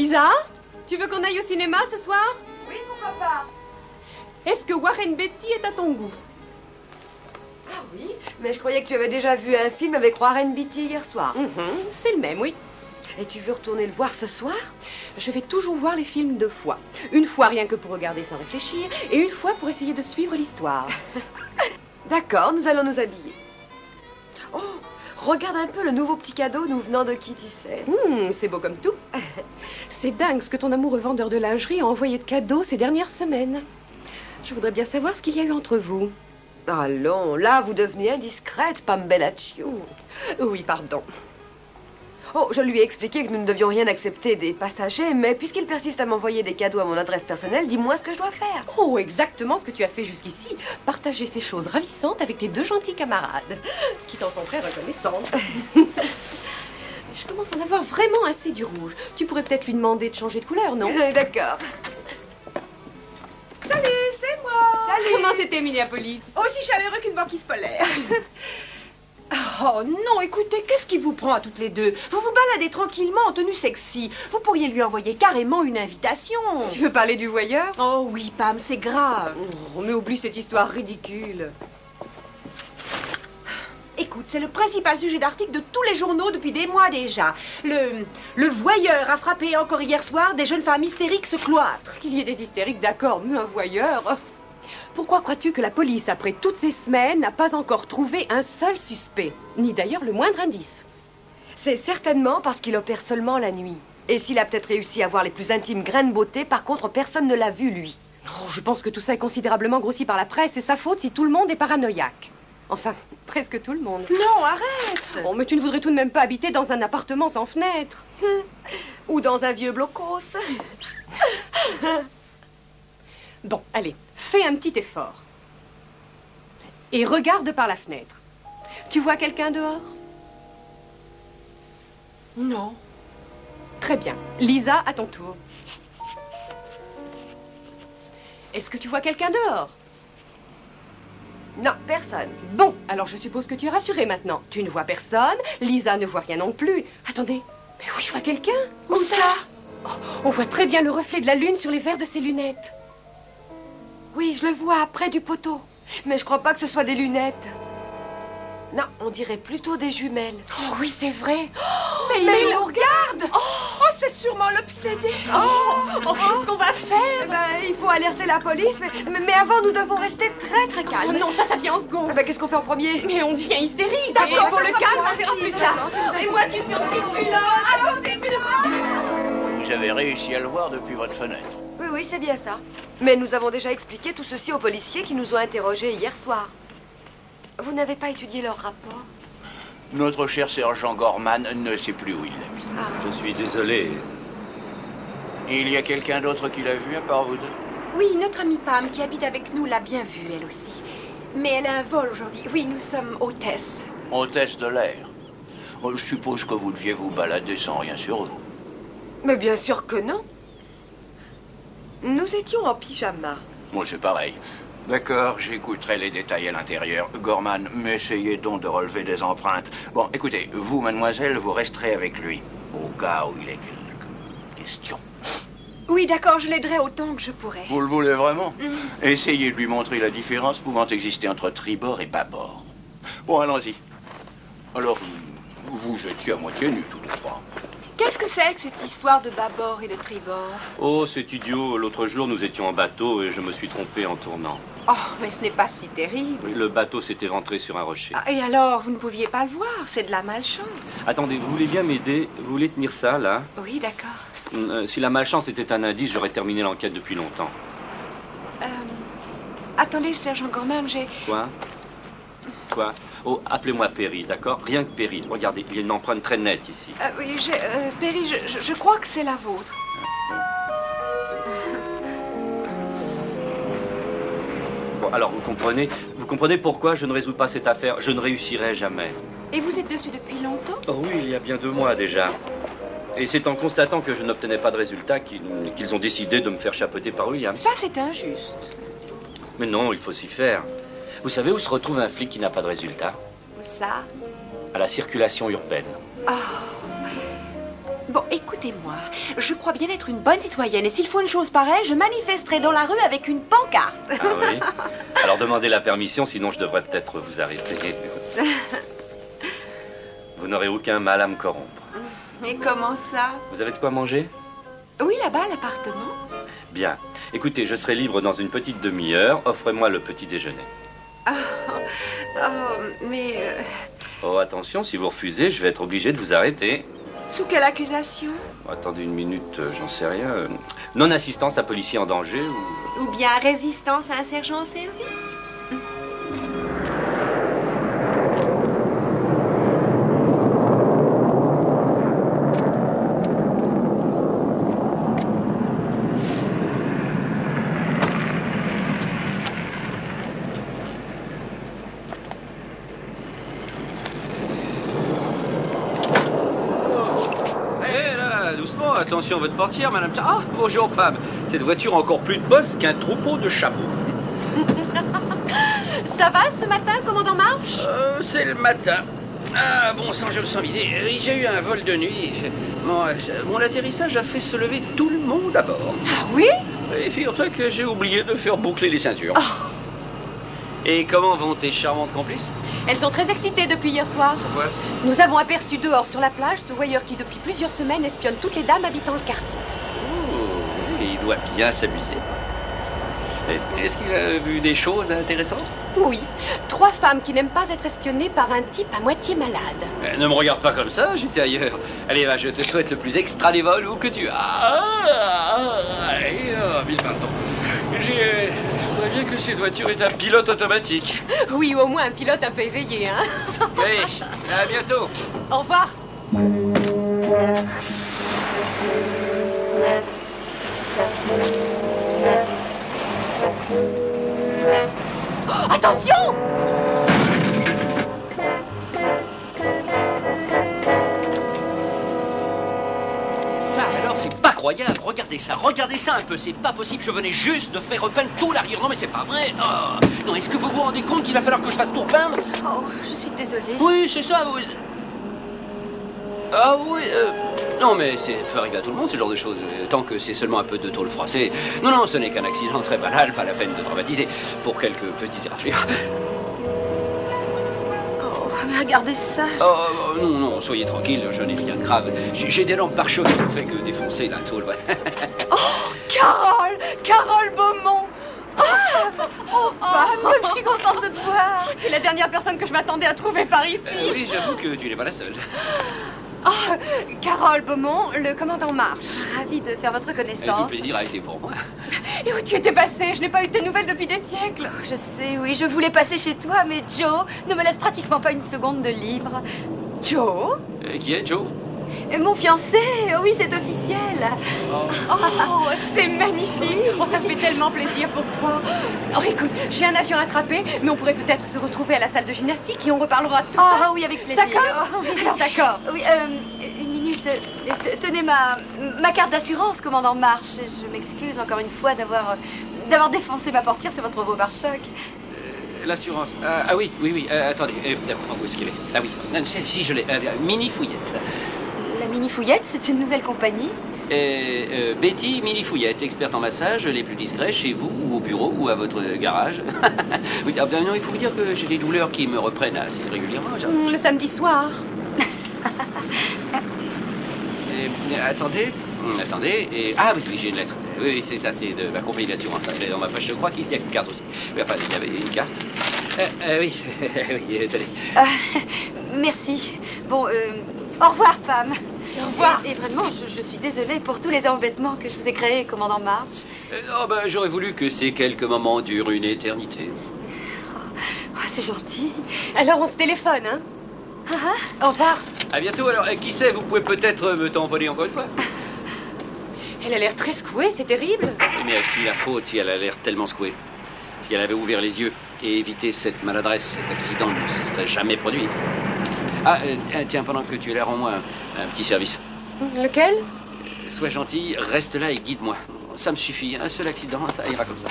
Lisa, tu veux qu'on aille au cinéma ce soir? Oui, pourquoi pas? Est-ce que Warren Beatty est à ton goût? Ah oui, mais je croyais que tu avais déjà vu un film avec Warren Beatty hier soir. C'est le même, oui. Et tu veux retourner le voir ce soir? Je vais toujours voir les films 2 fois. Une fois rien que pour regarder sans réfléchir, et une fois pour essayer de suivre l'histoire. D'accord, nous allons nous habiller. Oh, regarde un peu le nouveau petit cadeau nous venant de qui, tu sais. C'est beau comme tout. C'est dingue ce que ton amoureux vendeur de lingerie a envoyé de cadeaux ces dernières semaines. Je voudrais bien savoir ce qu'il y a eu entre vous. Allons, là, vous devenez indiscrète, Pambellaccio. Oui, pardon. Oh, je lui ai expliqué que nous ne devions rien accepter des passagers, mais puisqu'il persiste à m'envoyer des cadeaux à mon adresse personnelle, dis-moi ce que je dois faire. Oh, exactement ce que tu as fait jusqu'ici. Partager ces choses ravissantes avec tes 2 gentils camarades, qui t'en sont très reconnaissantes. Je commence à en avoir vraiment assez du rouge. Tu pourrais peut-être lui demander de changer de couleur, non? D'accord. Salut, c'est moi. Salut. Comment c'était, Minneapolis? Aussi chaleureux qu'une banquise polaire. Oh non, écoutez, qu'est-ce qui vous prend à toutes les deux? Vous vous baladez tranquillement en tenue sexy. Vous pourriez lui envoyer carrément une invitation. Tu veux parler du voyeur? Oh oui, Pam, c'est grave. Oh, mais oublie cette histoire ridicule. Écoute, c'est le principal sujet d'article de tous les journaux depuis des mois déjà. Le voyeur a frappé encore hier soir des jeunes femmes hystériques ce cloître. Qu'il y ait des hystériques, d'accord, mais un voyeur... Pourquoi crois-tu que la police, après toutes ces semaines, n'a pas encore trouvé un seul suspect? Ni d'ailleurs le moindre indice. C'est certainement parce qu'il opère seulement la nuit. Et s'il a peut-être réussi à voir les plus intimes grains de beauté, par contre, personne ne l'a vu, lui. Oh, je pense que tout ça est considérablement grossi par la presse. C'est sa faute si tout le monde est paranoïaque. Enfin, presque tout le monde. Non, arrête. Oh, mais tu ne voudrais tout de même pas habiter dans un appartement sans fenêtre. Ou dans un vieux blocos. Bon, allez, fais un petit effort. Et regarde par la fenêtre. Tu vois quelqu'un dehors? Non. Très bien. Lisa, à ton tour. Est-ce que tu vois quelqu'un dehors? Non, personne. Bon, alors je suppose que tu es rassurée maintenant. Tu ne vois personne, Lisa ne voit rien non plus. Attendez, mais oui, je vois quelqu'un. Où ça? Oh, on voit très bien le reflet de la lune sur les verres de ses lunettes. Oui, je le vois, près du poteau. Mais je crois pas que ce soit des lunettes. Non, on dirait plutôt des jumelles. Oh oui, c'est vrai. Mais il nous regarde. Oh, c'est sûrement l'obsédé. Qu'est-ce qu'on va faire? Eh ben, il faut alerter la police, mais avant, nous devons rester très, très Oh calmes. non, ça vient en seconde. Eh ben, qu'est-ce qu'on fait en premier? Mais on devient hystérique. D'accord, Et pour ça le sera calme, plus on verra facile. plus tard. Et moi, tu fermes tes culottes. Attendez, mais Vous avez réussi à le voir depuis votre fenêtre. Oui, oui, c'est bien ça. Mais nous avons déjà expliqué tout ceci aux policiers qui nous ont interrogés hier soir. Vous n'avez pas étudié leur rapport? Notre cher sergent Gorman ne sait plus où il l'a mis. Je suis désolé. Il y a quelqu'un d'autre qui l'a vu à part vous deux? Oui, notre amie Pam qui habite avec nous l'a bien vue, elle aussi. Mais elle a un vol aujourd'hui. Oui, nous sommes hôtesses. Hôtesse de l'air. Oh, je suppose que vous deviez vous balader sans rien sur vous. Mais bien sûr que non. Nous étions en pyjama. Moi, c'est pareil. D'accord, j'écouterai les détails à l'intérieur. Gorman, mais essayez donc de relever des empreintes. Bon, écoutez, vous, mademoiselle, vous resterez avec lui. Au cas où il ait quelques questions. Oui, d'accord, je l'aiderai autant que je pourrai. Vous le voulez vraiment? Essayez de lui montrer la différence pouvant exister entre tribord et bâbord. Bon, allons-y. Alors, vous étiez à moitié nus, tous les trois. Qu'est-ce que c'est que cette histoire de bâbord et de tribord? Oh, c'est idiot. L'autre jour, nous étions en bateau et je me suis trompé en tournant. Oh, mais ce n'est pas si terrible. Oui, le bateau s'était rentré sur un rocher. Ah, et alors, vous ne pouviez pas le voir, c'est de la malchance. Attendez, vous voulez bien m'aider? Vous voulez tenir ça, là? Oui, d'accord. Si la malchance était un indice, j'aurais terminé l'enquête depuis longtemps. Attendez, sergent Gorman, j'ai... Quoi? Quoi? Oh, appelez-moi Perry, d'accord? Rien que Perry. Regardez, il y a une empreinte très nette ici. oui, Perry, je crois que c'est la vôtre. Bon, alors vous comprenez pourquoi je ne résous pas cette affaire? Je ne réussirai jamais. Et vous êtes dessus depuis longtemps? Oh oui, il y a bien 2 mois déjà. Et c'est en constatant que je n'obtenais pas de résultat qu'ils ont décidé de me faire chapeauter par William. Ça, c'est injuste. Mais non, il faut s'y faire. Vous savez où se retrouve un flic qui n'a pas de résultat? Ça? À la circulation urbaine. Oh. Bon, écoutez-moi, je crois bien être une bonne citoyenne et s'il faut une chose pareille, je manifesterai dans la rue avec une pancarte. Ah oui? Alors demandez la permission, sinon je devrais peut-être vous arrêter. Vous n'aurez aucun mal à me corrompre. Mais comment ça? Vous avez de quoi manger? Oui, là-bas, à l'appartement. Bien. Écoutez, je serai libre dans une petite demi-heure. Offrez-moi le petit déjeuner. Mais... Oh, attention, si vous refusez, je vais être obligé de vous arrêter. Sous quelle accusation? Attendez une minute, j'en sais rien. Non-assistance à policier en danger Ou bien résistance à un sergent en service? Attention, votre portière, madame. Ah, bonjour, Pam. Cette voiture a encore plus de boss qu'un troupeau de chameaux. Ça va ce matin, commandant Marche? C'est le matin. Ah, bon sang, je me sens vidé. Oui, j'ai eu un vol de nuit. Mon atterrissage a fait se lever tout le monde à bord. Ah oui? Et figure-toi que j'ai oublié de faire boucler les ceintures. Oh. Et comment vont tes charmantes complices? Elles sont très excitées depuis hier soir. Pourquoi? Nous avons aperçu dehors sur la plage ce voyeur qui depuis plusieurs semaines espionne toutes les dames habitant le quartier. Oh, il doit bien s'amuser. Est-ce qu'il a vu des choses intéressantes? Oui, 3 femmes qui n'aiment pas être espionnées par un type à moitié malade. Ne me regarde pas comme ça, j'étais ailleurs. Allez, va, je te souhaite le plus extra des vols où que tu as. Mille pardons. Je voudrais bien que cette voiture ait un pilote automatique. Oui, ou au moins un pilote un peu éveillé, hein. Oui, à bientôt. Au revoir. Oh, attention! Ça alors, c'est pas croyable. Regardez ça un peu. C'est pas possible. Je venais juste de faire repeindre tout l'arrière. Non, mais c'est pas vrai. Oh. Non, est-ce que vous vous rendez compte qu'il va falloir que je fasse tout repeindre? Oh, je suis désolée. Oui, c'est ça. Vous... Ah oui, non, mais ça peut arriver à tout le monde, ce genre de choses, tant que c'est seulement un peu de tôle froissée. Non, non, ce n'est qu'un accident très banal, pas la peine de dramatiser, pour quelques petits éraflures. Oh, mais regardez ça. Oh, non, non, soyez tranquille, je n'ai rien de grave. J'ai des lampes pare-choc qui ne fait que défoncer la tôle, ouais. Oh, Carole Beaumont. Pam, je suis contente de te voir. Tu es la dernière personne que je m'attendais à trouver par ici. Oui, j'avoue que tu n'es pas la seule. Oh, Carole Beaumont, le commandant Marche. Ravie de faire votre Tout connaissance. plaisir a été pour moi. Et où tu étais passé? Je n'ai pas eu de tes nouvelles depuis des siècles. Je sais, oui, je voulais passer chez toi, mais Joe ne me laisse pratiquement pas une seconde de libre. Joe? Qui est Joe? Mon fiancé, oui, c'est officiel. Oh, c'est magnifique. Oh, ça me fait tellement plaisir pour toi. Oh, écoute, j'ai un avion à attraper, mais on pourrait peut-être se retrouver à la salle de gymnastique et on reparlera de tout ça. Ah oui, avec plaisir. D'accord? Oh, oui. Alors d'accord. Oui, une minute. Tenez ma carte d'assurance, commandant Marche. Je m'excuse encore une fois d'avoir défoncé ma portière sur votre beau pare-choc. L'assurance. Ah oui, attendez. Où est-ce qu'elle est? Ah oui, si je l'ai. Mini Fouillette. La Mini Fouillette, c'est une nouvelle compagnie. Betty Mini Fouillette, experte en massage, les plus discrets chez vous, ou au bureau, ou à votre garage. Oui, non, il faut vous dire que j'ai des douleurs qui me reprennent assez régulièrement. Le samedi soir. Attendez. Et... Ah oui, j'ai une lettre. Oui, c'est ça, c'est de ma compagnie d'assurance. Elle est dans ma poche. Je crois qu'il y a une carte aussi. Oui, enfin, il y avait une carte. Oui, oui, tenez. Merci. Bon, au revoir, Pam. Au revoir. Et vraiment, je suis désolée pour tous les embêtements que je vous ai créés, commandant March. J'aurais voulu que ces quelques moments durent une éternité. Oh, c'est gentil. Alors on se téléphone, hein? Au revoir. À bientôt. Alors, qui sait, vous pouvez peut-être me tamponner encore une fois. Elle a l'air très secouée, c'est terrible. Oui, mais à qui la faute si elle a l'air tellement secouée? Si elle avait ouvert les yeux et évité cette maladresse, cet accident ne se serait jamais produit. Ah, tiens, pendant que tu es là, rends-moi un petit service. Lequel? Sois gentil, reste là et guide-moi. Ça me suffit, un seul accident, ça ira comme ça.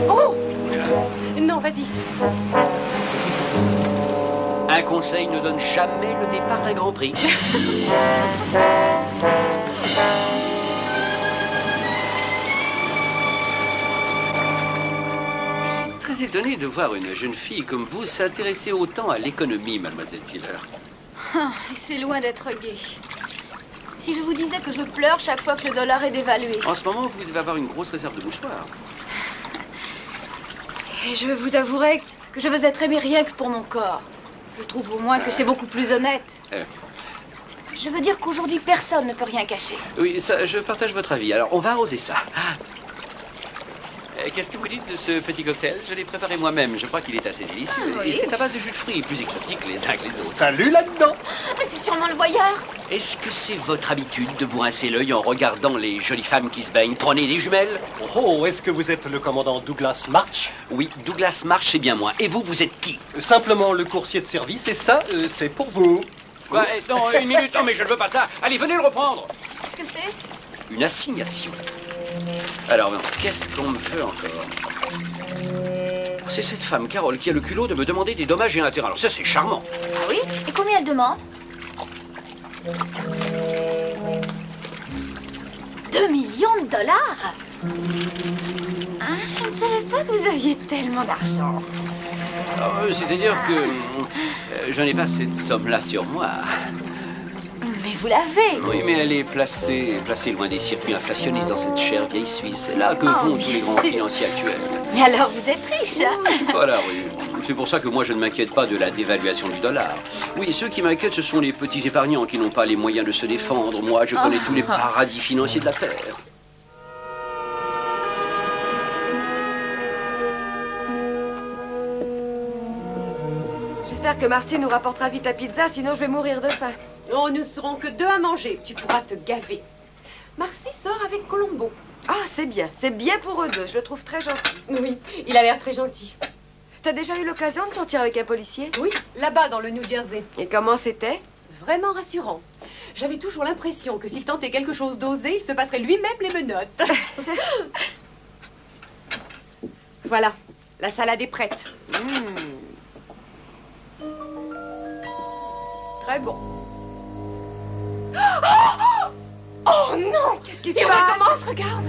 Oh! Non, vas-y. Un conseil ne donne jamais le départ d'un Grand Prix. Je suis très étonné de voir une jeune fille comme vous s'intéresser autant à l'économie, mademoiselle Tiller. Ah, c'est loin d'être gai. Si je vous disais que je pleure chaque fois que le dollar est dévalué. En ce moment, vous devez avoir une grosse réserve de mouchoirs. Et je vous avouerai que je veux être aimée rien que pour mon corps. Je trouve au moins que c'est beaucoup plus honnête. Je veux dire qu'aujourd'hui, personne ne peut rien cacher. Oui, ça, je partage votre avis. Alors, on va arroser ça. Qu'est-ce que vous dites de ce petit cocktail? Je l'ai préparé moi-même. Je crois qu'il est assez délicieux. Ah, oui. Et c'est à base de jus de fruits, plus exotiques les uns que les autres. Salut là-dedans. Mais c'est sûrement le voyeur. Est-ce que c'est votre habitude de vous rincer l'œil en regardant les jolies femmes qui se baignent, trôner des jumelles? Oh, est-ce que vous êtes le commandant Douglas March? Oui, Douglas March, c'est bien moi. Et vous, vous êtes qui? Simplement le coursier de service, et ça, c'est pour vous. Quoi? Non, une minute. Non, mais je ne veux pas de ça. Allez, venez le reprendre. Qu'est-ce que c'est? Une assignation. Alors, qu'est-ce qu'on me fait encore? C'est cette femme, Carole, qui a le culot de me demander des dommages et intérêts. Alors ça, c'est charmant. Ah oui? Et combien elle demande? 2 millions de dollars? Ah, je ne savais pas que vous aviez tellement d'argent. C'est-à-dire que je n'ai pas cette somme-là sur moi. Mais vous l'avez. Oui, mais elle est placée loin des circuits inflationnistes dans cette chère vieille Suisse. C'est là que vont tous les grands financiers actuels. Mais alors vous êtes riche, hein? Je suis pas là, oui. C'est pour ça que moi, je ne m'inquiète pas de la dévaluation du dollar. Oui, ceux qui m'inquiètent, ce sont les petits épargnants qui n'ont pas les moyens de se défendre. Moi, je connais tous les paradis financiers de la Terre. J'espère que Marcy nous rapportera vite la pizza, sinon je vais mourir de faim. Oh, nous ne serons que 2 à manger. Tu pourras te gaver. Marcy sort avec Colombo. Ah, c'est bien pour eux deux, je le trouve très gentil. Oui, il a l'air très gentil. T'as déjà eu l'occasion de sortir avec un policier? Oui, là-bas dans le New Jersey. Et comment c'était? Vraiment rassurant. J'avais toujours l'impression que s'il tentait quelque chose d'osé, il se passerait lui-même les menottes. Voilà, la salade est prête. Très bon. Oh non! Qu'est-ce qui Il se passe? recommence, regarde!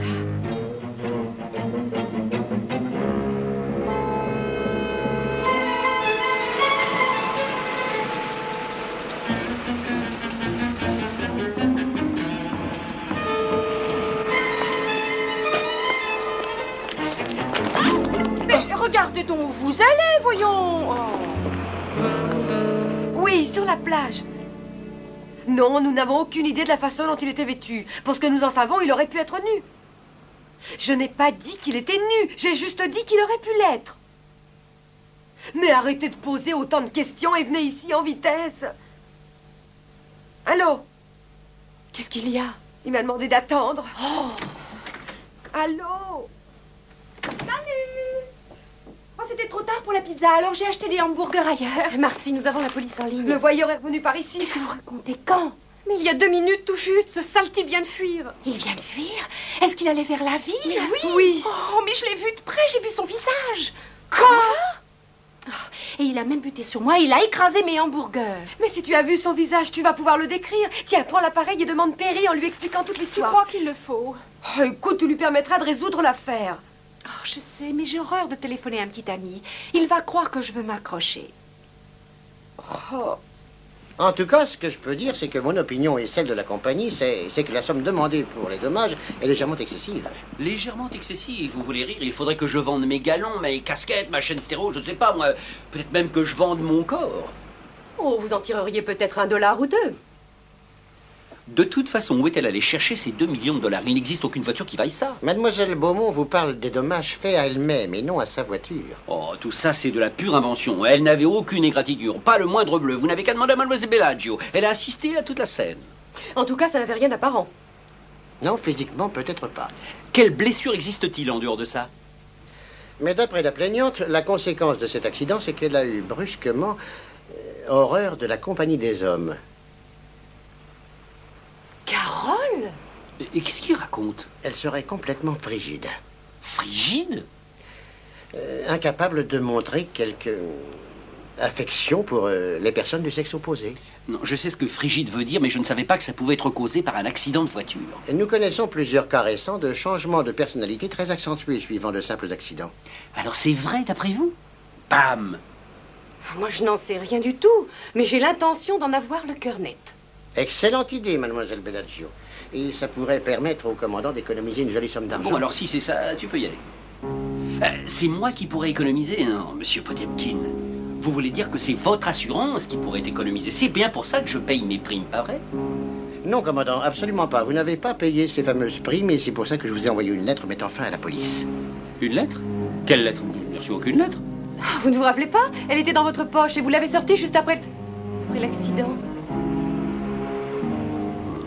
Mais regardez donc où vous allez, voyons. Oui, sur la plage. Non, nous n'avons aucune idée de la façon dont il était vêtu. Pour ce que nous en savons, il aurait pu être nu. Je n'ai pas dit qu'il était nu, j'ai juste dit qu'il aurait pu l'être. Mais arrêtez de poser autant de questions et venez ici en vitesse. Allô? Qu'est-ce qu'il y a? Il m'a demandé d'attendre. Oh. Allô? Oh, c'était trop tard pour la pizza, alors j'ai acheté des hamburgers ailleurs. Marcy, nous avons la police en ligne. Le voyeur est revenu par ici. Qu'est-ce que vous racontez? Quand? Mais il y a 2 minutes tout juste, ce sale type vient de fuir. Il vient de fuir? Est-ce qu'il allait vers la ville? Oui. Oh, mais je l'ai vu de près, j'ai vu son visage. Quoi? Et il a même buté sur moi, il a écrasé mes hamburgers. Mais si tu as vu son visage, tu vas pouvoir le décrire. Tiens, prends l'appareil et demande Perry en lui expliquant toute Tu l'histoire. crois qu'il le faut? Oh, écoute, tu lui permettras de résoudre l'affaire. Oh, je sais, mais j'ai horreur de téléphoner à un petit ami. Il va croire que je veux m'accrocher. Oh. En tout cas, ce que je peux dire, c'est que mon opinion et celle de la compagnie, c'est que la somme demandée pour les dommages est légèrement excessive. Légèrement excessif, vous voulez rire? Il faudrait que je vende mes galons, mes casquettes, ma chaîne stéréo, je ne sais pas, moi. Peut-être même que je vende mon corps. Oh, vous en tireriez peut-être $1 ou 2. De toute façon, où est-elle allée chercher ces 2 millions de dollars? Il n'existe aucune voiture qui vaille ça. Mademoiselle Beaumont vous parle des dommages faits à elle-même et non à sa voiture. Oh, tout ça, c'est de la pure invention. Elle n'avait aucune égratignure, pas le moindre bleu. Vous n'avez qu'à demander à mademoiselle Bellagio. Elle a assisté à toute la scène. En tout cas, ça n'avait rien d'apparent. Non, physiquement, peut-être pas. Quelle blessure existe-t-il en dehors de ça? Mais d'après la plaignante, la conséquence de cet accident, c'est qu'elle a eu brusquement horreur de la compagnie des hommes. Carole? Et qu'est-ce qu'il raconte? Elle serait complètement frigide. Frigide? incapable de montrer quelque affection pour les personnes du sexe opposé. Non, je sais ce que frigide veut dire, mais je ne savais pas que ça pouvait être causé par un accident de voiture. Nous connaissons plusieurs cas récents de changements de personnalité très accentués suivant de simples accidents. Alors c'est vrai, d'après vous? Pam! Moi, je n'en sais rien du tout, mais j'ai l'intention d'en avoir le cœur net. Excellente idée, mademoiselle Bellagio. Et ça pourrait permettre au commandant d'économiser une jolie somme d'argent. Bon, alors si c'est ça, tu peux y aller. C'est moi qui pourrais économiser? Non, monsieur Potemkin. Vous voulez dire que c'est votre assurance qui pourrait économiser? C'est bien pour ça que je paye mes primes, pas vrai? Non, commandant, absolument pas. Vous n'avez pas payé ces fameuses primes et c'est pour ça que je vous ai envoyé une lettre mettant fin à la police. Une lettre? Quelle lettre? Je n'ai reçu aucune lettre. Vous ne vous rappelez pas? Elle était dans votre poche et vous l'avez sortie juste après l'accident.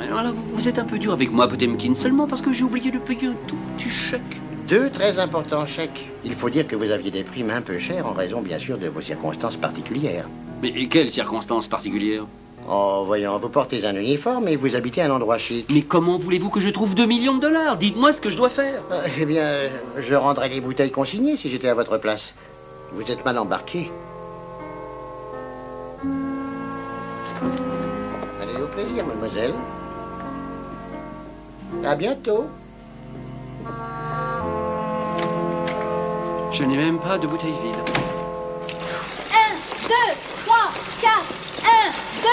Alors, vous êtes un peu dur avec moi, Potemkin, seulement parce que j'ai oublié de payer un tout petit chèque. 2 très importants chèques. Il faut dire que vous aviez des primes un peu chères en raison, bien sûr, de vos circonstances particulières. Mais quelles circonstances particulières? Oh, voyons, vous portez un uniforme et vous habitez un endroit chic. Mais comment voulez-vous que je trouve 2 millions de dollars? Dites-moi ce que je dois faire. Eh bien, je rendrais les bouteilles consignées si j'étais à votre place. Vous êtes mal embarqué. Allez, au plaisir, mademoiselle. À bientôt. Je n'ai même pas de bouteille vide. 1, 2, 3, 4. 1, 2,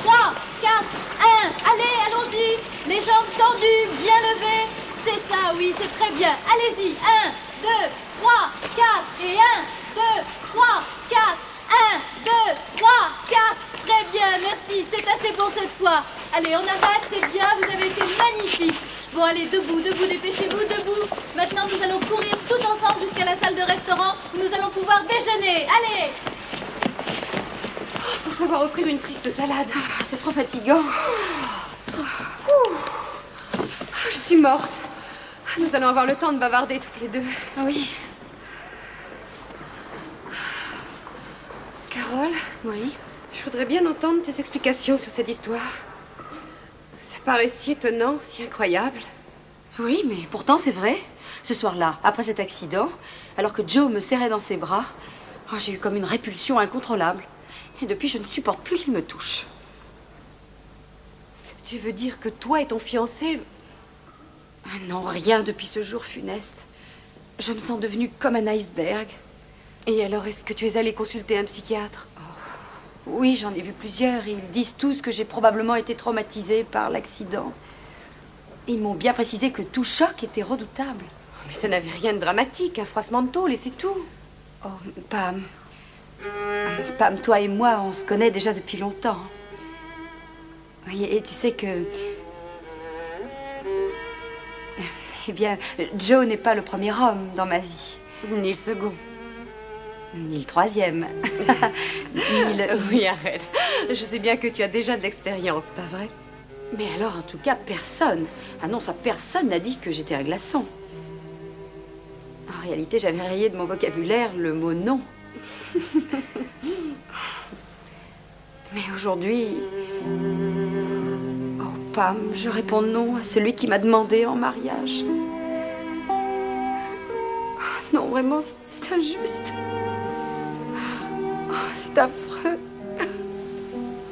3, 4, 1. Allez, allons-y. Les jambes tendues, bien levées. C'est ça, oui, c'est très bien. Allez-y. 1, 2, 3, 4. Et 1, 2, 3, 4. 1, 2, 3, 4. Très bien, merci. C'est assez bon cette fois. Allez, on arrête, c'est bien. Vous avez été magnifique. Bon, allez, debout, debout, dépêchez-vous, debout. Maintenant, nous allons courir tout ensemble jusqu'à la salle de restaurant où nous allons pouvoir déjeuner. Allez! Pour savoir offrir une triste salade. C'est trop fatigant. Je suis morte. Nous allons avoir le temps de bavarder toutes les deux. Ah oui. Carole? Oui. Je voudrais bien entendre tes explications sur cette histoire. Ça paraît si étonnant, si incroyable. Oui, mais pourtant c'est vrai. Ce soir-là, après cet accident, alors que Joe me serrait dans ses bras, j'ai eu comme une répulsion incontrôlable. Et depuis, je ne supporte plus qu'il me touche. Tu veux dire que toi et ton fiancé... Non, rien depuis ce jour funeste. Je me sens devenue comme un iceberg. Et alors, est-ce que tu es allée consulter un psychiatre? Oui, j'en ai vu plusieurs. Ils disent tous que j'ai probablement été traumatisée par l'accident. Ils m'ont bien précisé que tout choc était redoutable. Mais ça n'avait rien de dramatique, un froissement de tôle et c'est tout. Oh, Pam. Pam, toi et moi, on se connaît déjà depuis longtemps. Oui, et tu sais que... Eh bien, Joe n'est pas le premier homme dans ma vie. Ni le second. Ni le troisième. Ni le... Oui, arrête. Je sais bien que tu as déjà de l'expérience, pas vrai? Mais alors, en tout cas, personne. Ah non, ça, personne n'a dit que j'étais un glaçon. En réalité, j'avais rayé de mon vocabulaire le mot non. Mais aujourd'hui... Oh, Pam, je réponds non à celui qui m'a demandé en mariage. Oh, non, vraiment, c'est injuste. Oh, c'est affreux.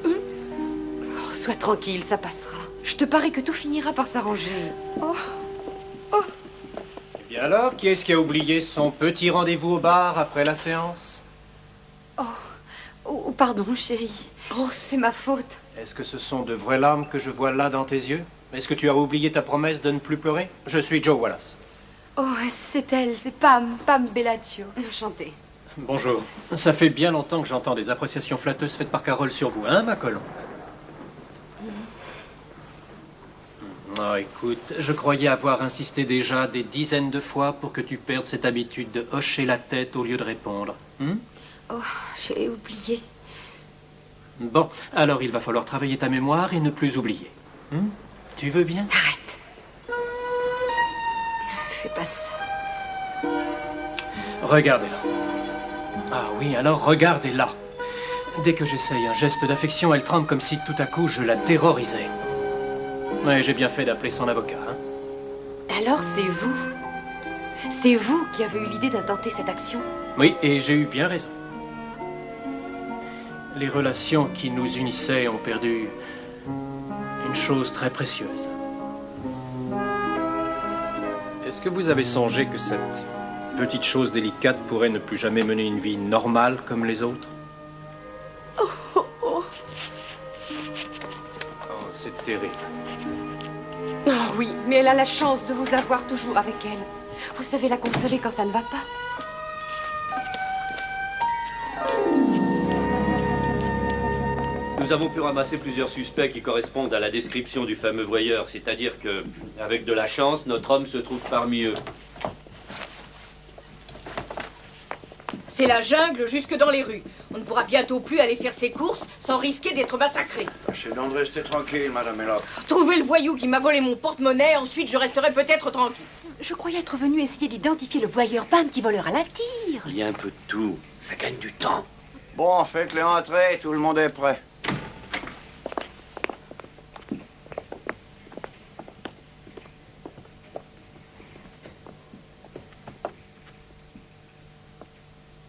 Oh, sois tranquille, ça passera. Je te parie que tout finira par s'arranger. Oh. Oh. Eh bien alors, qui est-ce qui a oublié son petit rendez-vous au bar après la séance? Oh, pardon, chérie. Oh, c'est ma faute. Est-ce que ce sont de vraies larmes que je vois là dans tes yeux? Est-ce que tu as oublié ta promesse de ne plus pleurer? Je suis Joe Wallace. Oh, c'est elle, c'est Pam Bellagio. Enchantée. Bonjour. Ça fait bien longtemps que j'entends des appréciations flatteuses faites par Carole sur vous, hein, ma colombe? Oh, écoute, je croyais avoir insisté déjà des dizaines de fois pour que tu perdes cette habitude de hocher la tête au lieu de répondre. Oh, j'ai oublié. Bon, alors il va falloir travailler ta mémoire et ne plus oublier. Tu veux bien? Arrête. Fais pas ça. Regardez-la. Ah oui, alors regardez-la. Dès que j'essaye un geste d'affection, elle tremble comme si tout à coup je la terrorisais. Ouais, j'ai bien fait d'appeler son avocat. Alors c'est vous. C'est vous qui avez eu l'idée d'intenter cette action? Oui, et j'ai eu bien raison. Les relations qui nous unissaient ont perdu une chose très précieuse. Est-ce que vous avez songé que cette petite chose délicate pourrait ne plus jamais mener une vie normale comme les autres? Oh, c'est terrible. Oh oui, mais elle a la chance de vous avoir toujours avec elle. Vous savez la consoler quand ça ne va pas. Nous avons pu ramasser plusieurs suspects qui correspondent à la description du fameux voyeur, c'est-à-dire que, avec de la chance, notre homme se trouve parmi eux. C'est la jungle jusque dans les rues. On ne pourra bientôt plus aller faire ses courses sans risquer d'être massacré. Tâchez donc de rester tranquille, Madame Elop. Trouvez le voyou qui m'a volé mon porte-monnaie, ensuite je resterai peut-être tranquille. Je croyais être venu essayer d'identifier le voyeur, pas un petit voleur à la tire. Il y a un peu de tout. Ça gagne du temps. Bon, faites-les entrer, tout le monde est prêt.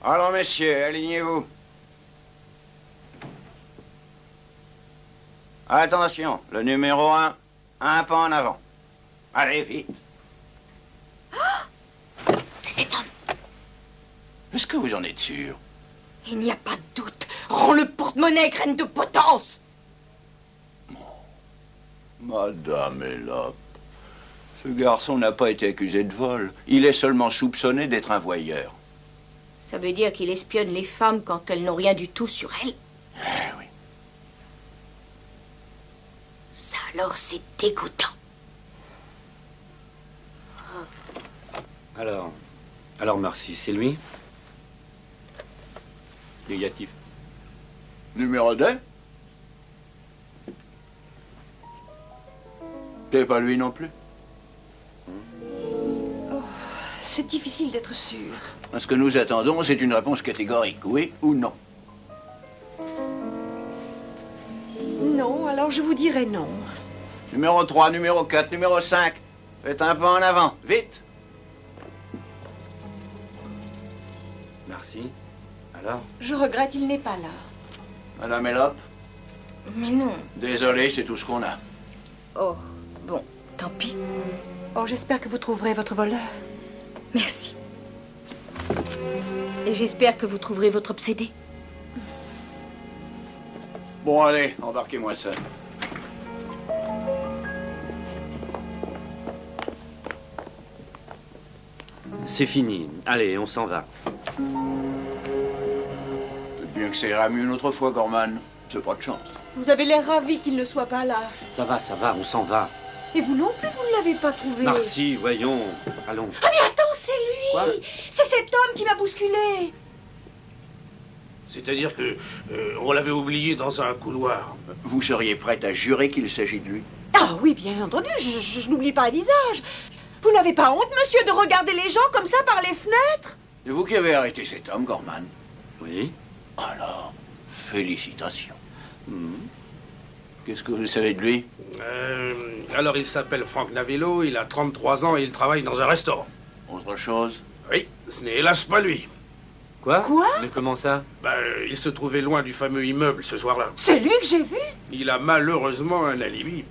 Alors, messieurs, alignez-vous. Attention, le numéro 1, un pas en avant. Allez, vite. C'est cet homme. Est-ce que vous en êtes sûr? Il n'y a pas de doute. Rends le porte-monnaie, graine de potence. Madame Elop, ce garçon n'a pas été accusé de vol. Il est seulement soupçonné d'être un voyeur. Ça veut dire qu'il espionne les femmes quand elles n'ont rien du tout sur elles? Eh oui. Ça alors, c'est dégoûtant. Alors Marcy, c'est lui? Négatif. Numéro 2? C'est pas lui non plus. C'est difficile d'être sûr. Ce que nous attendons, c'est une réponse catégorique, oui ou non. Non, alors je vous dirai non. Numéro 3, numéro 4, numéro 5. Faites un pas en avant, vite. Marcy, alors? Je regrette, il n'est pas là. Madame Elop? Mais non. Désolé, c'est tout ce qu'on a. Oh, bon, tant pis. Oh, j'espère que vous trouverez votre voleur. Merci. Et j'espère que vous trouverez votre obsédé. Bon, allez, embarquez-moi ça. C'est fini. Allez, on s'en va. C'est bien que ça ira mieux une autre fois, Gorman. C'est pas de chance. Vous avez l'air ravi qu'il ne soit pas là. Ça va, on s'en va. Et vous non plus, vous ne l'avez pas trouvé. Marcy, voyons. Allons. Ah mais attends, c'est lui! Quoi? C'est cet homme qui m'a bousculé. C'est-à-dire que on l'avait oublié dans un couloir. Vous seriez prête à jurer qu'il s'agit de lui? Ah oui, bien entendu, je n'oublie pas un visage. Vous n'avez pas honte, monsieur, de regarder les gens comme ça par les fenêtres? C'est vous qui avez arrêté cet homme, Gorman? Oui. Alors, félicitations. Qu'est-ce que vous savez de lui? Alors, il s'appelle Frank Navello, il a 33 ans et il travaille dans un restaurant. Autre chose? Oui, ce n'est hélas pas lui. Quoi? Mais comment ça? Il se trouvait loin du fameux immeuble ce soir-là. C'est lui que j'ai vu? Il a malheureusement un alibi.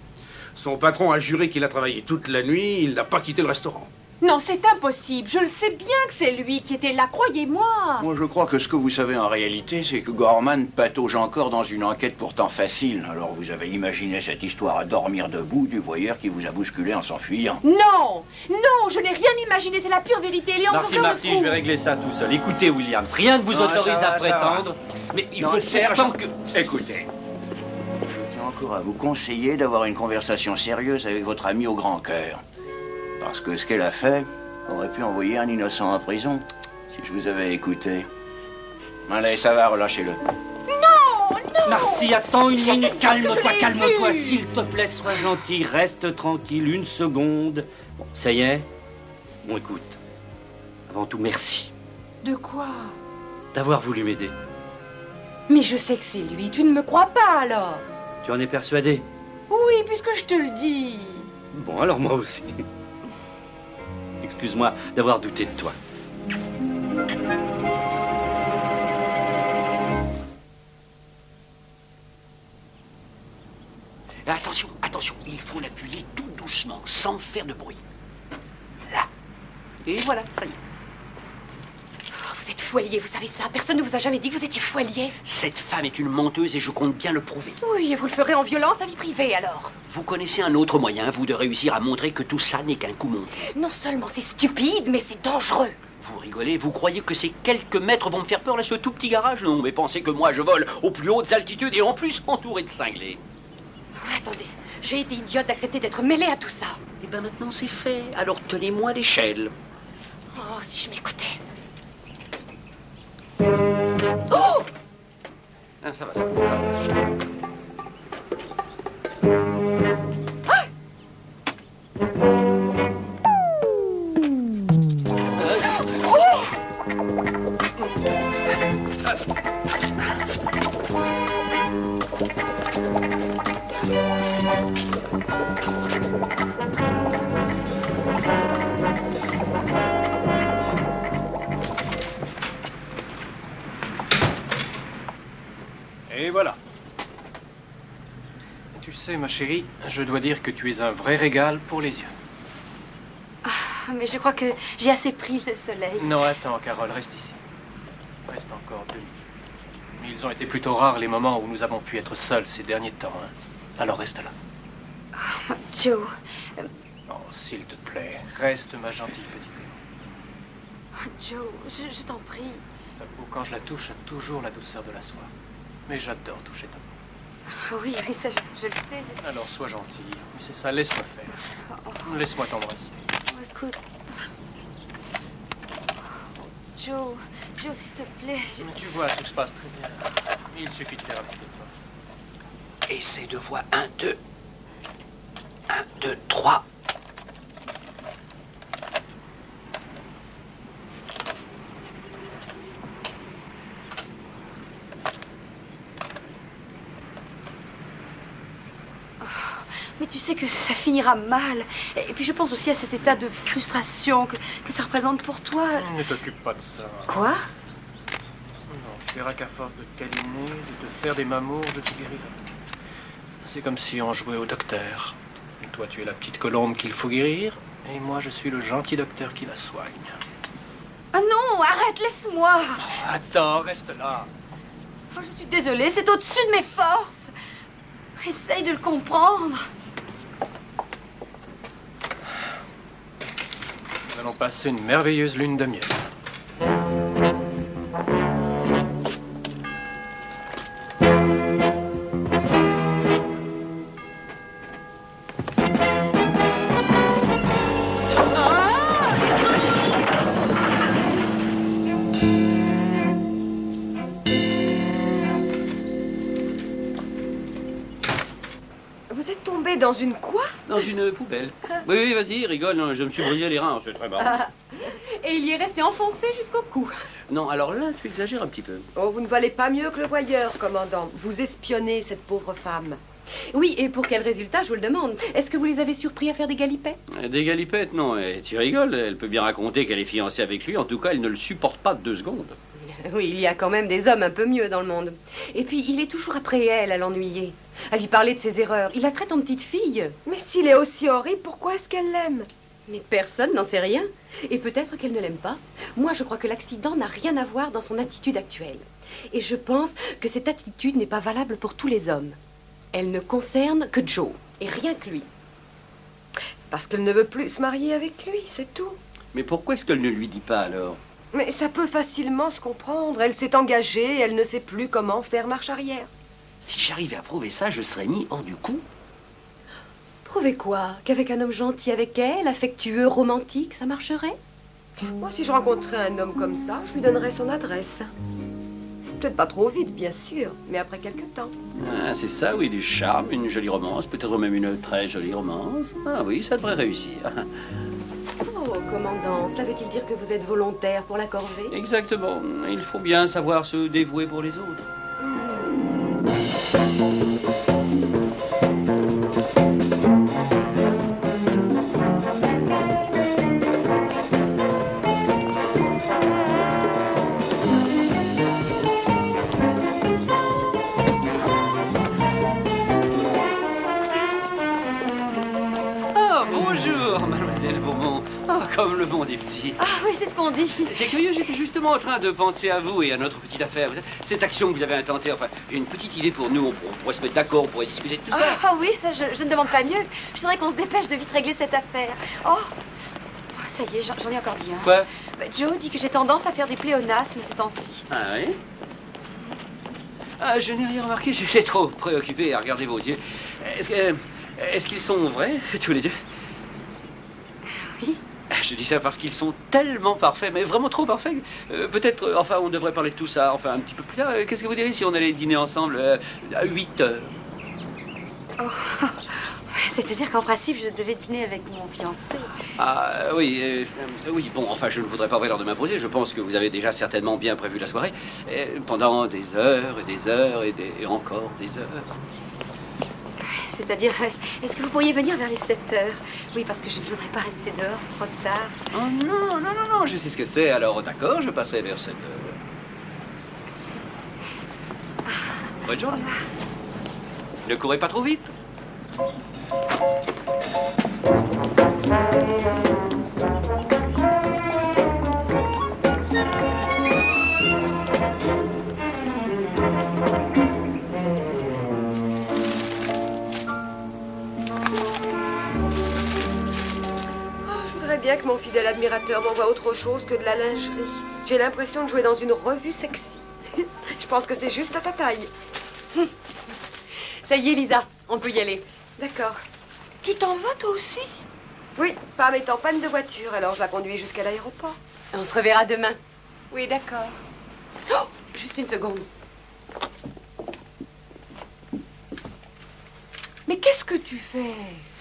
Son patron a juré qu'il a travaillé toute la nuit, il n'a pas quitté le restaurant. Non, c'est impossible. Je le sais bien que c'est lui qui était là, croyez-moi. Moi, je crois que ce que vous savez en réalité, c'est que Gorman patauge encore dans une enquête pourtant facile. Alors, vous avez imaginé cette histoire à dormir debout du voyeur qui vous a bousculé en s'enfuyant. Non, non, je n'ai rien imaginé, c'est la pure vérité. Il est encore Merci, je vais régler ça tout seul. Écoutez, Williams, rien ne vous autorise à prétendre, mais il faut pourtant que... Écoutez, je tiens encore à vous conseiller d'avoir une conversation sérieuse avec votre ami au grand cœur. Parce que ce qu'elle a fait aurait pu envoyer un innocent en prison, si je vous avais écouté. Allez, ça va, relâchez-le. Non, non. Marcy, attends une minute, calme-toi, s'il te plaît, sois gentil, reste tranquille, une seconde. Bon, ça y est? Bon, écoute, avant tout, merci. De quoi? D'avoir voulu m'aider. Mais je sais que c'est lui, tu ne me crois pas alors? Tu en es persuadé? Oui, puisque je te le dis. Bon, alors moi aussi. excuse-moi d'avoir douté de toi. Attention, attention, il faut l'appuyer tout doucement, sans faire de bruit. Là. Et voilà, ça y est. Oh, vous êtes fouellier, vous savez ça. Personne ne vous a jamais dit que vous étiez fouellier. Cette femme est une menteuse et je compte bien le prouver. Oui, et vous le ferez en violence à vie privée, alors. Vous connaissez un autre moyen, vous, de réussir à montrer que tout ça n'est qu'un coup monté. Non seulement c'est stupide, mais c'est dangereux. Vous rigolez, vous croyez que ces quelques mètres vont me faire peur, là, ce tout petit garage? Non, mais pensez que moi, je vole aux plus hautes altitudes et en plus entouré de cinglés. Attendez, j'ai été idiote d'accepter d'être mêlée à tout ça. Et bien maintenant, c'est fait. Alors tenez-moi l'échelle. Oh, si je m'écoutais. Oh! Ah, ça va, ça va. Et voilà. Tu sais, ma chérie, je dois dire que tu es un vrai régal pour les yeux. Ah, mais je crois que j'ai assez pris le soleil. Non, attends, Carole, reste ici. Reste encore 2 minutes. Mais ils ont été plutôt rares les moments où nous avons pu être seuls ces derniers temps. Hein. Alors reste là. Oh, Joe. Oh, s'il te plaît, reste ma gentille petite. Oh, Joe, je t'en prie. Ta peau, quand je la touche, a toujours la douceur de la soie. Mais j'adore toucher ta peau. Oui, oui, ça, je le sais. Alors sois gentille. Mais c'est ça, laisse-moi faire. Oh. Laisse-moi t'embrasser. Oh, écoute. Joe, s'il te plaît. Mais tu vois, tout se passe très bien. Il suffit de faire un petit effort. Essaie de voir 1, 2. 1, 2, 3. Mais tu sais que ça finira mal. Et puis je pense aussi à cet état de frustration que ça représente pour toi. Ne t'occupe pas de ça. Quoi? Non, tu verras qu'à force de te câliner, de te faire des mamours, je te guérirai. C'est comme si on jouait au docteur. Toi, tu es la petite colombe qu'il faut guérir, et moi, je suis le gentil docteur qui la soigne. Ah non, arrête, laisse-moi. Oh, attends, reste là. Oh, je suis désolée, c'est au-dessus de mes forces. Essaye de le comprendre. Nous allons passer une merveilleuse lune de miel. Vous êtes tombé dans une quoi? Dans une poubelle. Oui, oui, vas-y, rigole, non, je me suis brisé les reins, c'est très marrant. Et il y est resté enfoncé jusqu'au cou. Non, alors là, tu exagères un petit peu. Oh, vous ne valez pas mieux que le voyeur, commandant. Vous espionnez cette pauvre femme. Oui, et pour quel résultat, je vous le demande? Est-ce que vous les avez surpris à faire des galipettes? Des galipettes, non, tu rigoles, elle peut bien raconter qu'elle est fiancée avec lui, en tout cas, elle ne le supporte pas 2 secondes. Oui, il y a quand même des hommes un peu mieux dans le monde. Et puis, il est toujours après elle, à l'ennuyer. À lui parler de ses erreurs. Il la traite en petite fille. Mais s'il est aussi horrible, pourquoi est-ce qu'elle l'aime? Mais personne n'en sait rien. Et peut-être qu'elle ne l'aime pas. Moi, je crois que l'accident n'a rien à voir dans son attitude actuelle. Et je pense que cette attitude n'est pas valable pour tous les hommes. Elle ne concerne que Joe, et rien que lui. Parce qu'elle ne veut plus se marier avec lui, c'est tout. Mais pourquoi est-ce qu'elle ne lui dit pas alors? Mais ça peut facilement se comprendre. Elle s'est engagée, elle ne sait plus comment faire marche arrière. Si j'arrivais à prouver ça, je serais mis hors du coup. Prouvez quoi? Qu'avec un homme gentil avec elle, affectueux, romantique, ça marcherait? Moi, si je rencontrais un homme comme ça, je lui donnerais son adresse. Peut-être pas trop vite, bien sûr, mais après quelque temps. Ah, c'est ça, oui, du charme, une jolie romance, peut-être même une très jolie romance. Ah oui, ça devrait réussir. Oh, commandant, cela veut-il dire que vous êtes volontaire pour la corvée? Exactement. Il faut bien savoir se dévouer pour les autres. mon des petits. Ah oui, c'est ce qu'on dit. C'est curieux, j'étais justement en train de penser à vous et à notre petite affaire. Cette action que vous avez intentée, enfin, j'ai une petite idée pour nous. On pourrait se mettre d'accord, on pourrait discuter de tout ça. Ah oui, ça, je ne demande pas mieux. Je voudrais qu'on se dépêche de vite régler cette affaire. Oh, ça y est, j'en ai encore dit un. Quoi? Joe dit que j'ai tendance à faire des pléonasmes ces temps-ci. Ah oui? Ah, je n'ai rien remarqué, j'étais trop préoccupé à regarder vos yeux. Est-ce qu'ils sont vrais, tous les deux? Oui. Je dis ça parce qu'ils sont tellement parfaits, mais vraiment trop parfaits. Peut-être, enfin, on devrait parler de tout ça, enfin, un petit peu plus tard. Qu'est-ce que vous diriez si on allait dîner ensemble à 8 heures? Oh. C'est-à-dire qu'en principe, je devais dîner avec mon fiancé. Ah oui, oui, bon, enfin, je ne voudrais pas avoir l'air de m'imposer. Je pense que vous avez déjà certainement bien prévu la soirée. Pendant des heures et des heures et encore des heures. C'est-à-dire, est-ce que vous pourriez venir vers les 7 heures? Oui, parce que je ne voudrais pas rester dehors trop tard. Oh non, non, non, non, je sais ce que c'est. Alors, d'accord, je passerai vers 7 heures. Bonne journée. Ne courez pas trop vite. Je voudrais bien que mon fidèle admirateur m'envoie autre chose que de la lingerie. J'ai l'impression de jouer dans une revue sexy. Je pense que c'est juste à ta taille. Ça y est, Lisa, on peut y aller. D'accord. Tu t'en vas, toi aussi? Oui, Pam est en panne de voiture, alors je la conduis jusqu'à l'aéroport. On se reverra demain. Oui, d'accord. Oh, juste une seconde. Mais qu'est-ce que tu fais?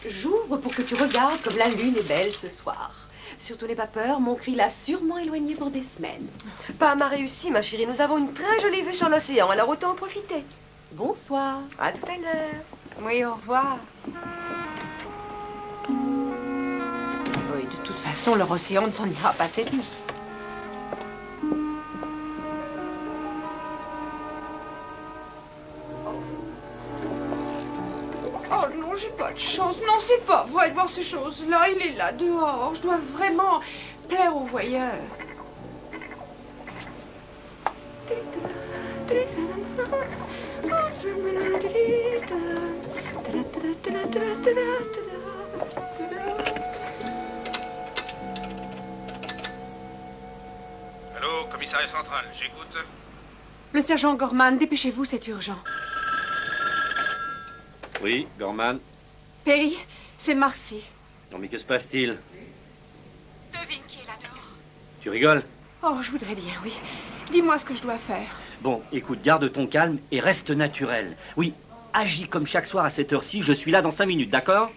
J'ouvre pour que tu regardes comme la lune est belle ce soir. Surtout n'aie pas peur, mon cri l'a sûrement éloigné pour des semaines. Pam a réussi, ma chérie. Nous avons une très jolie vue sur l'océan, alors autant en profiter. Bonsoir. À tout à l'heure. Oui, au revoir. Oui, de toute façon, leur océan ne s'en ira pas cette nuit. Oh non, j'ai pas de chance. Non, c'est pas vrai de voir ces choses-là. Il est là, dehors. Je dois vraiment plaire aux voyeurs. Allô, commissariat central, j'écoute. Le sergent Gorman, dépêchez-vous, c'est urgent. Oui, Gorman. Perry, c'est Marcy. Non, mais que se passe-t-il? Devine qui est là dehors. Tu rigoles? Oh, je voudrais bien, oui. Dis-moi ce que je dois faire. Bon, écoute, garde ton calme et reste naturel. Oui, agis comme chaque soir à cette heure-ci. Je suis là dans 5 minutes, d'accord?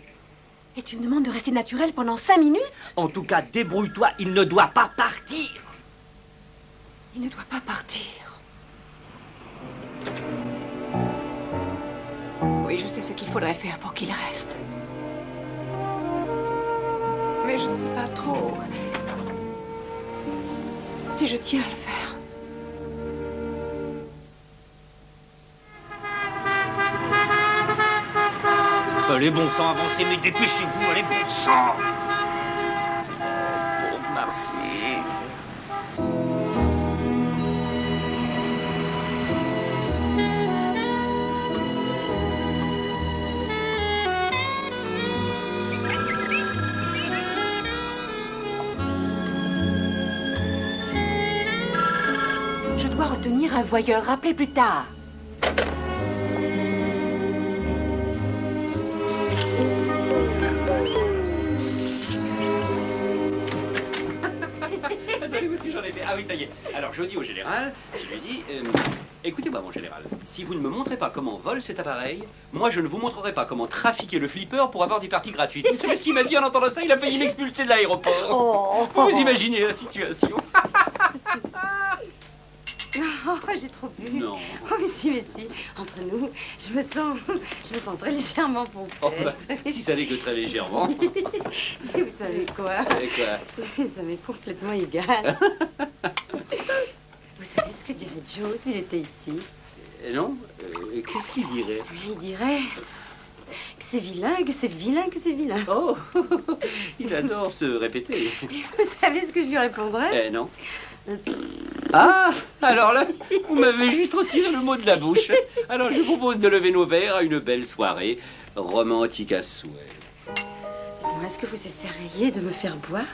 Et tu me demandes de rester naturel pendant 5 minutes? En tout cas, débrouille-toi. Il ne doit pas partir. Il ne doit pas partir. Oui, je sais ce qu'il faudrait faire pour qu'il reste. Mais je ne sais pas trop si je tiens à le faire. Allez, bon sang, avancez, mais dépêchez-vous. Allez, bon sang. Oh, pauvre Marcy. Je dois retenir un voyeur. Rappelez plus tard. Ah oui, ça y est. Alors, je dis au général, je lui dis, écoutez-moi, mon général, si vous ne me montrez pas comment vole cet appareil, moi, je ne vous montrerai pas comment trafiquer le flipper pour avoir des parties gratuites. Vous savez ce qu'il m'a dit en entendant ça? Il a failli m'expulser de l'aéroport. Vous imaginez la situation? Oh, j'ai trop bu. Non. Oh, mais si. Entre nous, je me sens très légèrement pompée. Oh, bah, si ça n'est que très légèrement. Et vous savez quoi? Et quoi? Ça m'est complètement égal. Vous savez ce que dirait Joe s'il était ici? Non? Qu'est-ce qu'il dirait? Il dirait que c'est vilain, que c'est vilain, que c'est vilain. Oh, il adore se répéter. Vous savez ce que je lui répondrais? Non. Ah, alors là, vous m'avez juste retiré le mot de la bouche. Alors je vous propose de lever nos verres à une belle soirée, romantique à souhait. Dites-moi, est-ce que vous essaieriez de me faire boire?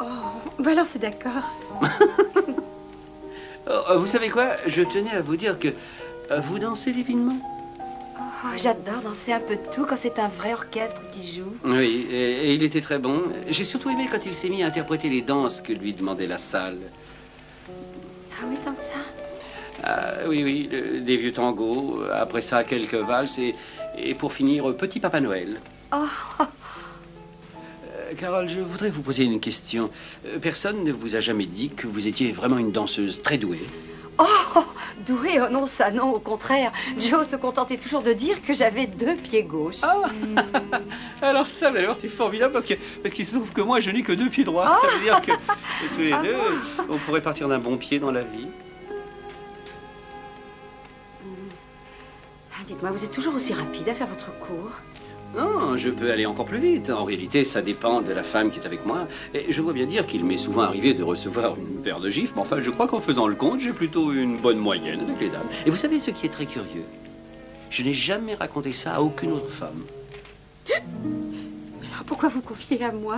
Oh, bah alors c'est d'accord. Vous savez quoi? Je tenais à vous dire que vous dansez divinement. Oh, j'adore danser un peu de tout quand c'est un vrai orchestre qui joue. Oui, et il était très bon. J'ai surtout aimé quand il s'est mis à interpréter les danses que lui demandait la salle. Ah oui, tant que ça? Ah, oui, des vieux tangos. Après ça, quelques valses et pour finir, Petit Papa Noël. Oh. Carole, je voudrais vous poser une question. Personne ne vous a jamais dit que vous étiez vraiment une danseuse très douée? Oh, douée? Oh non, ça non, au contraire. Joe se contentait toujours de dire que j'avais 2 pieds gauches. Ah. Alors ça, c'est formidable parce qu'il se trouve que moi, je n'ai que 2 pieds droits. Ça veut dire que tous les deux, on pourrait partir d'un bon pied dans la vie. Dites-moi, vous êtes toujours aussi rapide à faire votre cours? Non, je peux aller encore plus vite. En réalité, ça dépend de la femme qui est avec moi. Et je vois bien dire qu'il m'est souvent arrivé de recevoir une paire de gifles, mais enfin, je crois qu'en faisant le compte, j'ai plutôt une bonne moyenne avec les dames. Et vous savez ce qui est très curieux? Je n'ai jamais raconté ça à aucune autre femme. Alors pourquoi vous confiez à moi?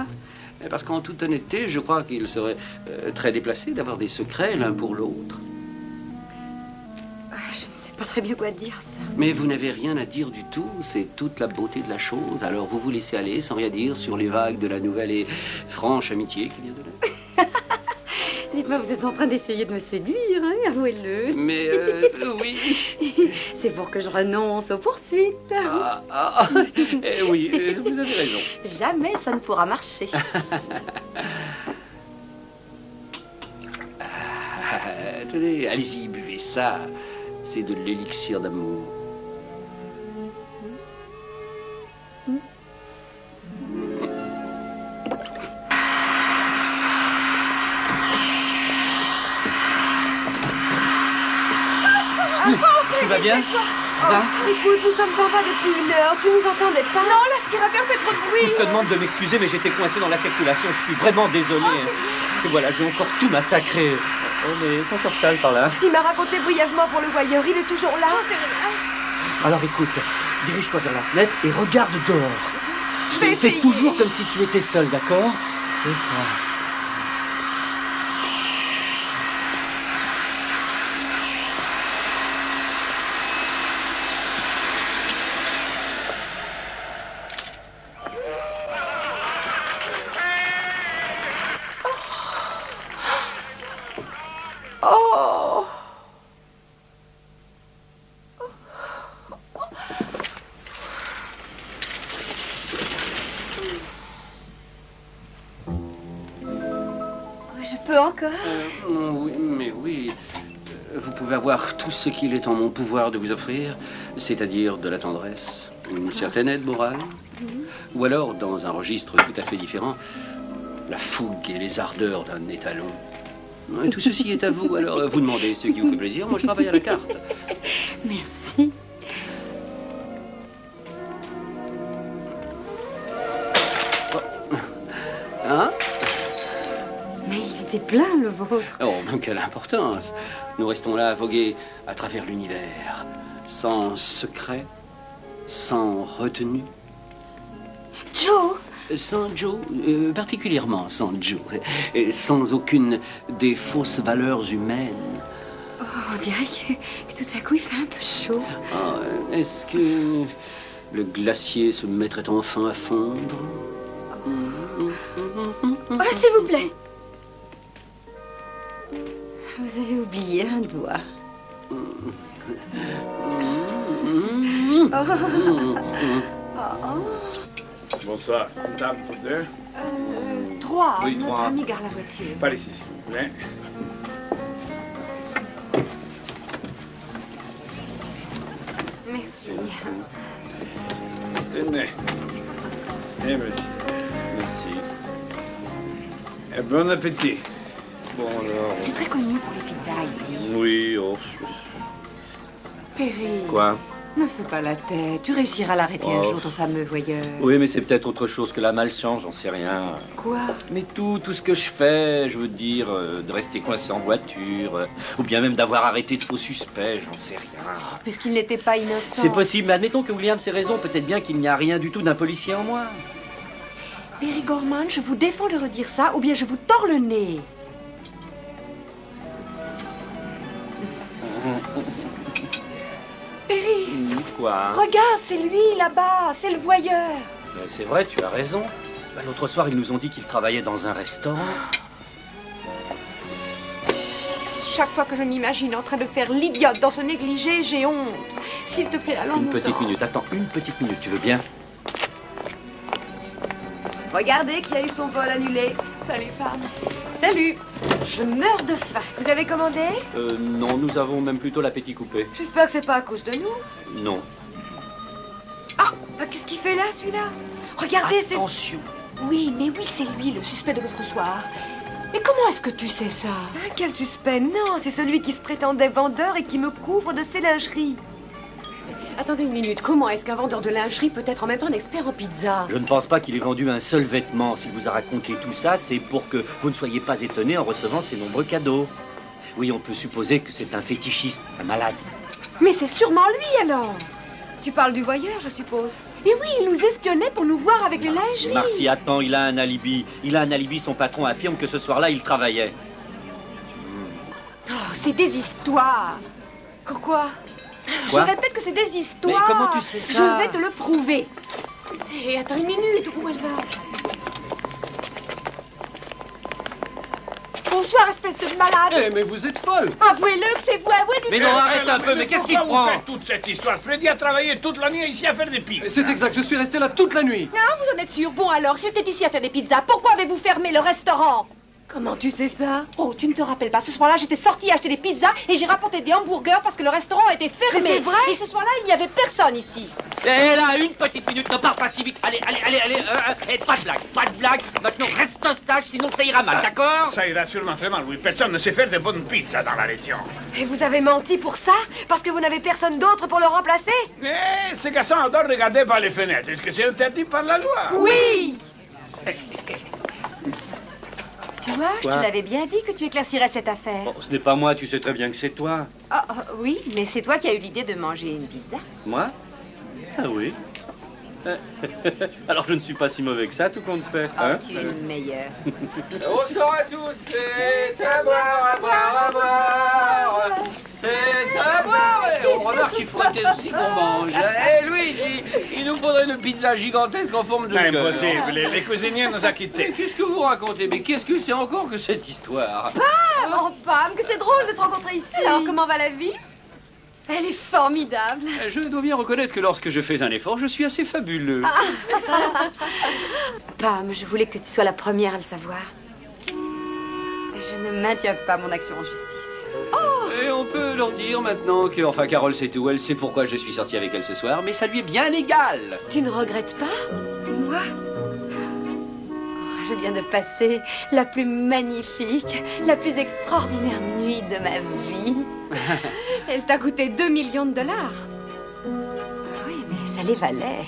Parce qu'en toute honnêteté, je crois qu'il serait très déplacé d'avoir des secrets l'un pour l'autre. Je ne sais pas très bien quoi dire, ça. Mais vous n'avez rien à dire du tout, c'est toute la beauté de la chose. Alors vous vous laissez aller sans rien dire sur les vagues de la nouvelle et franche amitié qui vient de là. Dites-moi, vous êtes en train d'essayer de me séduire, hein, avouez-le. Mais oui. C'est pour que je renonce aux poursuites. Oui, vous avez raison. Jamais ça ne pourra marcher. Tenez, allez-y, buvez ça. C'est de l'élixir d'amour. Tout va bien? Ça va? Écoute, nous sommes en bas depuis 1 heure. Tu nous entendais pas? Non, l'aspirateur fait trop de bruit. Je te demande de m'excuser, mais j'étais coincé dans la circulation. Je suis vraiment désolé. Et voilà, j'ai encore tout massacré. Oh, mais c'est encore sale par là. Il m'a raconté brièvement pour le voyeur. Il est toujours là. C'est vrai. Alors écoute, dirige-toi vers la fenêtre et regarde dehors. Je vais Fais essayer. toujours comme si tu étais seul, d'accord? C'est ça. Oh. Je peux encore? Oui, mais oui. Vous pouvez avoir tout ce qu'il est en mon pouvoir de vous offrir, c'est-à-dire de la tendresse, une certaine aide morale, ou alors, dans un registre tout à fait différent, la fougue et les ardeurs d'un étalon. Tout ceci est à vous, alors vous demandez ce qui vous fait plaisir, moi je travaille à la carte. Merci. Hein? Mais il était plein, le vôtre. Oh, quelle importance! Nous restons là à voguer à travers l'univers, sans secret, sans retenue. Joe! Sans Joe, particulièrement sans Joe, sans aucune des fausses valeurs humaines. Oh, on dirait que tout à coup il fait un peu chaud. Oh, est-ce que le glacier se mettrait enfin à fondre? Oh, s'il vous plaît. Vous avez oublié un doigt. Bonsoir. Une table pour 2? 3. Oui, Notre 3. ami gare la voiture. Par ici, s'il vous plaît. Merci. Tenez. Et monsieur. Merci. Et bon appétit. Bon alors. C'est très connu pour les pizzas ici. Oui, oh. Perry. Quoi? Ne fais pas la tête. Tu réussiras à l'arrêter un jour, ton fameux voyeur. Oui, mais c'est peut-être autre chose que la malchance, j'en sais rien. Quoi? Mais tout ce que je fais, je veux dire, de rester coincé en voiture, ou bien même d'avoir arrêté de faux suspects, j'en sais rien. Puisqu'il n'était pas innocent. C'est possible, mais admettons que William ait raison. Peut-être bien qu'il n'y a rien du tout d'un policier en moi. Perry Gorman, je vous défends de redire ça, ou bien je vous tords le nez. Perry, Quoi? regarde, c'est lui là-bas, c'est le voyeur. Mais c'est vrai, tu as raison. Bah, l'autre soir, ils nous ont dit qu'il travaillait dans un restaurant. Chaque fois que je m'imagine en train de faire l'idiote dans ce négligé, j'ai honte. S'il te plaît, allons-nous-en. Une petite minute, attends, une petite minute, tu veux bien? Regardez qui a eu son vol annulé. Salut, femme. Salut. Je meurs de faim. Vous avez commandé? Non, nous avons même plutôt l'appétit coupé. J'espère que c'est pas à cause de nous. Non. Ah, qu'est-ce qu'il fait là, celui-là? Regardez, c'est... Attention. Oui, mais oui, c'est lui, le suspect de l'autre soir. Mais comment est-ce que tu sais ça? Ah, quel suspect? Non, c'est celui qui se prétendait vendeur et qui me couvre de ses lingeries. Attendez une minute. Comment est-ce qu'un vendeur de lingerie peut être en même temps un expert en pizza? Je ne pense pas qu'il ait vendu un seul vêtement. S'il vous a raconté tout ça, c'est pour que vous ne soyez pas étonné en recevant ces nombreux cadeaux. Oui, on peut supposer que c'est un fétichiste, un malade. Mais c'est sûrement lui, alors. Tu parles du voyeur, je suppose. Et oui, il nous espionnait pour nous voir avec les lingeries. Marcy, attends, il a un alibi. Il a un alibi, son patron affirme que ce soir-là, il travaillait. Oh, c'est des histoires. Pourquoi? Je répète que c'est des histoires. Mais comment tu sais ça? Je vais te le prouver. Hé, attends une minute. Où elle va? Bonsoir, espèce de malade. Eh, mais vous êtes folle. Avouez-le que c'est vous, avouez. Mais non, arrête un peu, mais qu'est-ce qu'il Pourquoi prend? vous faites toute cette histoire? Freddy a travaillé toute la nuit ici à faire des pizzas. C'est exact, je suis resté là toute la nuit. Ah, vous en êtes sûr? Bon alors, si j'étais ici à faire des pizzas, pourquoi avez-vous fermé le restaurant? Comment tu sais ça? Oh, tu ne te rappelles pas, ce soir-là, j'étais sortie acheter des pizzas et j'ai rapporté des hamburgers parce que le restaurant était fermé. Mais c'est vrai? Et ce soir-là, il n'y avait personne ici. Et là, une petite minute, ne pars pas si vite. Allez. Et pas de blague. Maintenant, reste sage, sinon ça ira mal, d'accord? Ça ira sûrement très mal, oui. Personne ne sait faire de bonnes pizzas dans la région. Et vous avez menti pour ça? Parce que vous n'avez personne d'autre pour le remplacer? Eh, ces garçons adorent regarder par les fenêtres. Est-ce que c'est interdit par la loi? Oui. Tu vois, je Quoi? te l'avais bien dit que tu éclaircirais cette affaire. Bon, ce n'est pas moi, tu sais très bien que c'est toi. Ah, oui, mais c'est toi qui as eu l'idée de manger une pizza. Moi? Ah oui. Alors je ne suis pas si mauvais que ça, tout compte fait. Oh, Hein? tu es le meilleur. Bonsoir à tous, c'est à boire, à boire, à boire. C'est à boire. Et on remarque qu'il faut peut-être aussi qu'on mange. Eh Luigi, il nous faudrait une pizza gigantesque en forme de cœur. Impossible, les cuisiniers nous ont Mais quittés. qu'est-ce que vous racontez? Mais qu'est-ce que c'est encore que cette histoire? Oh, Pam, que c'est drôle de te rencontrer ici. Alors, comment va la vie? Elle est formidable. Je dois bien reconnaître que lorsque je fais un effort, je suis assez fabuleux. Pam, je voulais que tu sois la première à le savoir. Je ne maintiens pas mon action en justice. Et on peut leur dire maintenant que, enfin, Carole sait tout, elle sait pourquoi je suis sorti avec elle ce soir, mais ça lui est bien égal. Tu ne regrettes pas? Moi Je viens de passer la plus magnifique, la plus extraordinaire nuit de ma vie. Elle t'a coûté 2 millions de dollars. Oui, mais ça les valait.